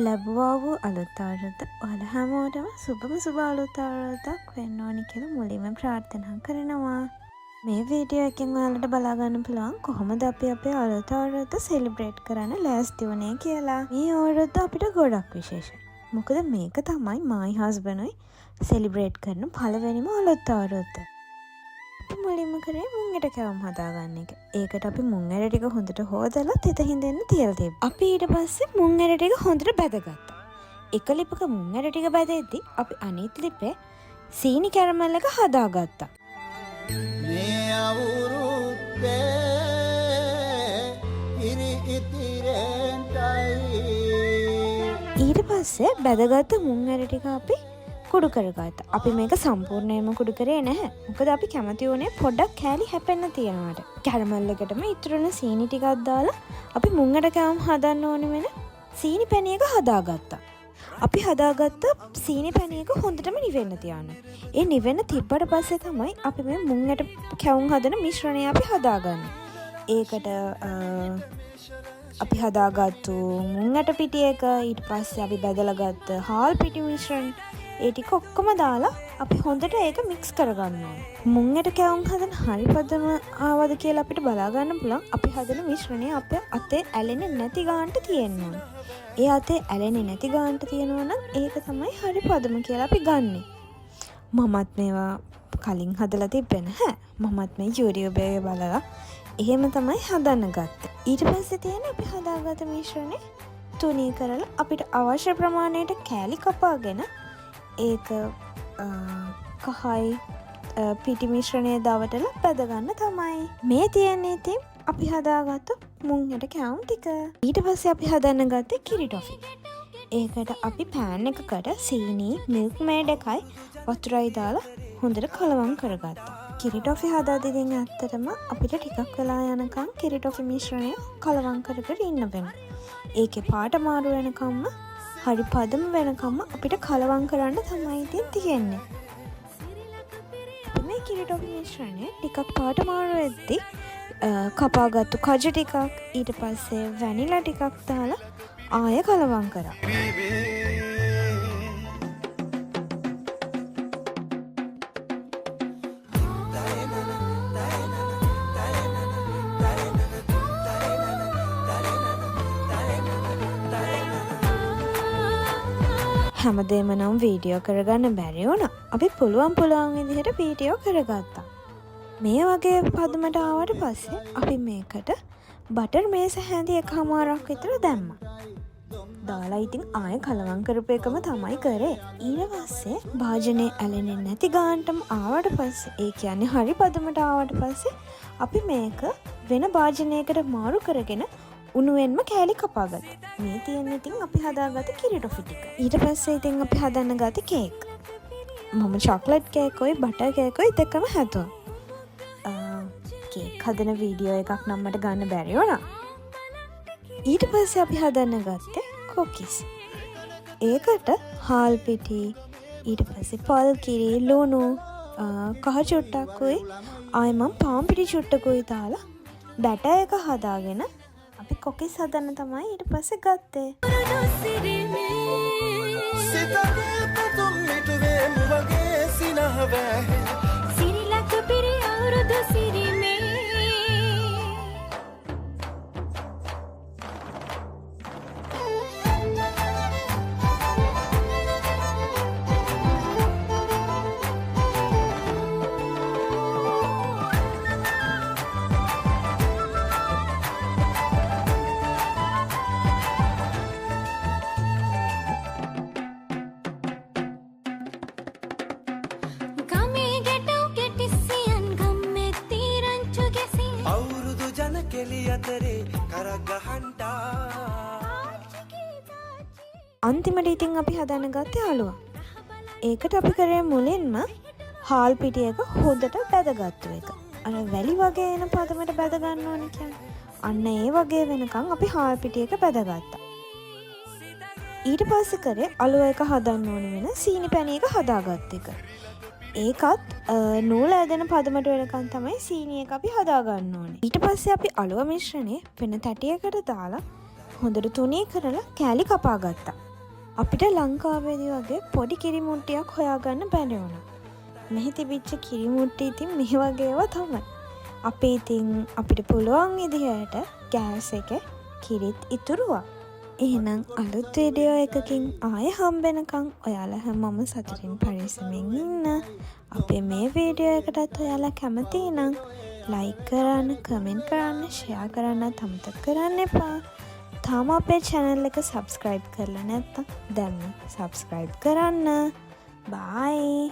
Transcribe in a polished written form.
ලැබුවා වූ අලුත් අවුරුද්ද ඔයාලා හැමෝටම සුබ අලුත් අවුරුද්දක් වෙන්න ඕනි කියලා මුලින්ම ප්‍රාර්ථනා කරනවා. මේ වීඩියෝ එකෙන් ඔයාලට බලා ගන්න පුළුවන් කොහොමද අපි අපේ අලුත් අවුරුද්ද සෙලිබ්‍රේට් කරන්න ලෑස්ති වුණේ කියලා. මේ අවුරුද්ද අපිට ගොඩක් විශේෂයි. මොකද මේක තමයි මයි හස්බන්ඩ්යි සෙලිබ්‍රේට් කරන පළවෙනිම අලුත් අවුරුද්ද. මුලින්ම කරේ මුංගට කැවුම් හදාගන්න එක. ඒකට අපි මුං ඇට ටික හොඳට හොදලා තෙත හින්දෙන්න තියලා තිබ්බා. අපි ඊට පස්සේ මුං ඇට ටික හොඳට බැදගත්තා. එක ලිපක මුං ඇට ටික බැදෙද්දි අපි අනිත් ලිපේ සීනි කැරමල් එක හදාගත්තා. මේ අවුරුද්දේ ඉරි ඉතිරෙන්ටයි. ඊට පස්සේ බැදගත්ත මුං ඇට ටික අපි කුඩු කරගත්තා. අපි මේක සම්පූර්ණයෙන්ම කුඩු කරේ නැහැ. මොකද අපි කැමති වුණේ පොඩ්ඩක් කෑලි හැපෙන්න තියනවාට. කැරමල් එකටම ඉතුරුන සීනි ටිකක් දාලා අපි මුංගට කෑවුම් හදන්න ඕනේ වෙන සීනි පැණි එක හදාගත්තා. අපි හදාගත්ත සීනි පැණි එක හොඳටම නිවෙන්න තියන්න. ඒ නිවෙන්න තිබ්බට පස්සේ තමයි අපි මේ මුංගට කැවුම් හදන මිශ්‍රණය අපි හදාගන්නේ. ඒකට අපි හදාගත්තු මුංගට පිටි එක ඊට පස්සේ අපි බදලා ගත්ත හාල් පිටි මිශ්‍රණ ඒ ටික ඔක්කොම දාලා අපි හොඳට ඒක මික්ස් කරගන්න ඕනේ. මුංගට කැවුම් හදන හරි පදම ආවද කියලා අපිට බලා ගන්න පුළුවන්. අපි හදන මිශ්‍රණය අපේ අතේ ඇලෙන්නේ නැති ගානට තියෙන්න ඕනේ. ඒ අතේ ඇලෙන්නේ නැති ගානට තියෙනවා නම් ඒක තමයි හරි පදම කියලා අපි ගන්නෙ. මමත් මේවා කලින් හදලා තිබ්බේ නැහැ. මමත් මේ YouTube එකේ බලලා එහෙම තමයි හදන්න ගත්තේ. ඊට පස්සේ තියෙන අපි හදාගත්ත මිශ්‍රණය තුනී කරලා අපිට අවශ්‍ය ප්‍රමාණයට කෑලි කපාගෙන ඒක කහයි පිටි මිශ්‍රණය දවටල පැදගන්න තමයි. මේ තියෙන්නේ ඉතින් අපි හදාගත්තු මුංගට කැවුම් ටික. ඊට පස්සේ අපි හදන්න ගත්තේ කිරි ටොෆි. ඒකට අපි පෑන් එකකට සීනි මිල්ක් මේඩ් එකයි වතුරයි දාලා හොඳට කලවම් කරගත්තා. කිරි ටොෆි හදාදී ඉතින් ඇත්තටම අපිට ටිකක් වෙලා යනකම් කිරි ටොෆි මිශ්‍රණය කලවම් කර කර ඉන්න වෙනවා. ඒකේ පාට මාරු වෙනකම්ම හරි පදම වෙනකම්ම අපිට කලවම් කරන්න තමයි ඉතින් තියෙන්නේ. මේ කිරි ටොෆි මිශ්‍රණය ටිකක් පාට මාරු වෙද්දි කපාගත්තු කජු ටිකක් ඊට පස්සේ වැනිලා ටිකක් දාලා ආය කලවම් කරා. හැමදේම නම් වීඩියෝ කරගන්න බැරි වුණා. අපි පුළුවන් විදිහට වීඩියෝ කරගත්තා. මේ වගේ පදමට ආවට පස්සේ අපි මේකට බටර් මේස හැඳි එකමාරක් විතර දැම්මා. දාලා ඉතින් ආයෙ කලවම් කරපු එකම තමයි කරේ. ඊට පස්සේ භාජනේ ඇලෙන්නේ නැති ගානටම ආවට පස්සේ ඒ කියන්නේ හරි පදමට ආවට පස්සේ අපි මේක වෙන භාජනයකට මාරු කරගෙන උණුවෙන්ම කෑලි කපාගත්තා. මේ තියෙන්නේ ඉතින් අපි හදාගත්ත කිරි ටොෆි ටික. ඊට පස්සේ ඉතින් අපි හදන්න ගත්තේ කේක්. මම චොක්ලට් කේකුයි බටර් කේකුයි දෙකම හැදුවා. කේක් හදන වීඩියෝ එකක් නම් මට ගන්න බැරි වුණා. ඊට පස්සේ අපි හදන්න ගත්තේ කුකිස්. ඒකට හාල් පිටි ඊට පස්සේ පල් කිරි ලුණු කහ චුට්ටක්කුයි ආයෙ මම පාන් පිටි චුට්ටකුයි දාලා බැටර් එක හදාගෙන අපි කොකිස් හදන්න තමයි ඊට පස්සේ ගත්තේ. අන්තිමට ඉතින් අපි හදන්න ගත්තේ අලුවා. ඒකට අපි කරේ මුලින්ම හාල් පිටි එක හොඳට බැදගත්තු එක. අර වැලි වගේ එන පදමට බැද ගන්න ඕනේ කියන්නේ. අන්න ඒ වගේ වෙනකන් අපි හාල් පිටි එක බැදගත්තා. ඊට පස්සේ කරේ අලුව එක හදන්න ඕනේ වෙන සීනි පැණි එක හදාගත්ත එක. ඒකත් නූල ඇදෙන පදමට වෙනකන් තමයි සීනි එක අපි හදාගන්න ඕනේ. ඊට පස්සේ අපි අලුව මිශ්‍රණය වෙන තැටියකට දාලා හොඳට තුනී කරලා කෑලි කපා ගත්තා. අපිට ලංකාවේදී වගේ පොඩි කිරි මුට්ටියක් හොයාගන්න බැරි වුණා. මෙහි තිබිච්ච කිරි මුට්ටි ඉතින් මේ වගේ ඒවා තමයි. අපි ඉතින් අපිට පුළුවන් විදිහට ගෑස් එකේ කිරිත් ඉතුරුවා. එහෙනම් අලුත් වීඩියෝ එකකින් ආයෙ හම්බෙනකන් ඔයාලා හැමෝම සතුටින් පරිස්සමින් ඉන්න. අපේ මේ වීඩියෝ එකටත් ඔයාලා කැමති නම් ලයික් කරන්න, කමෙන්ට් කරන්න, ෂෙයා කරන්නත් අමතක කරන්න එපා. තාම අපේ channel එක subscribe කරලා නැත්නම් දැන්ම subscribe කරන්න. bye.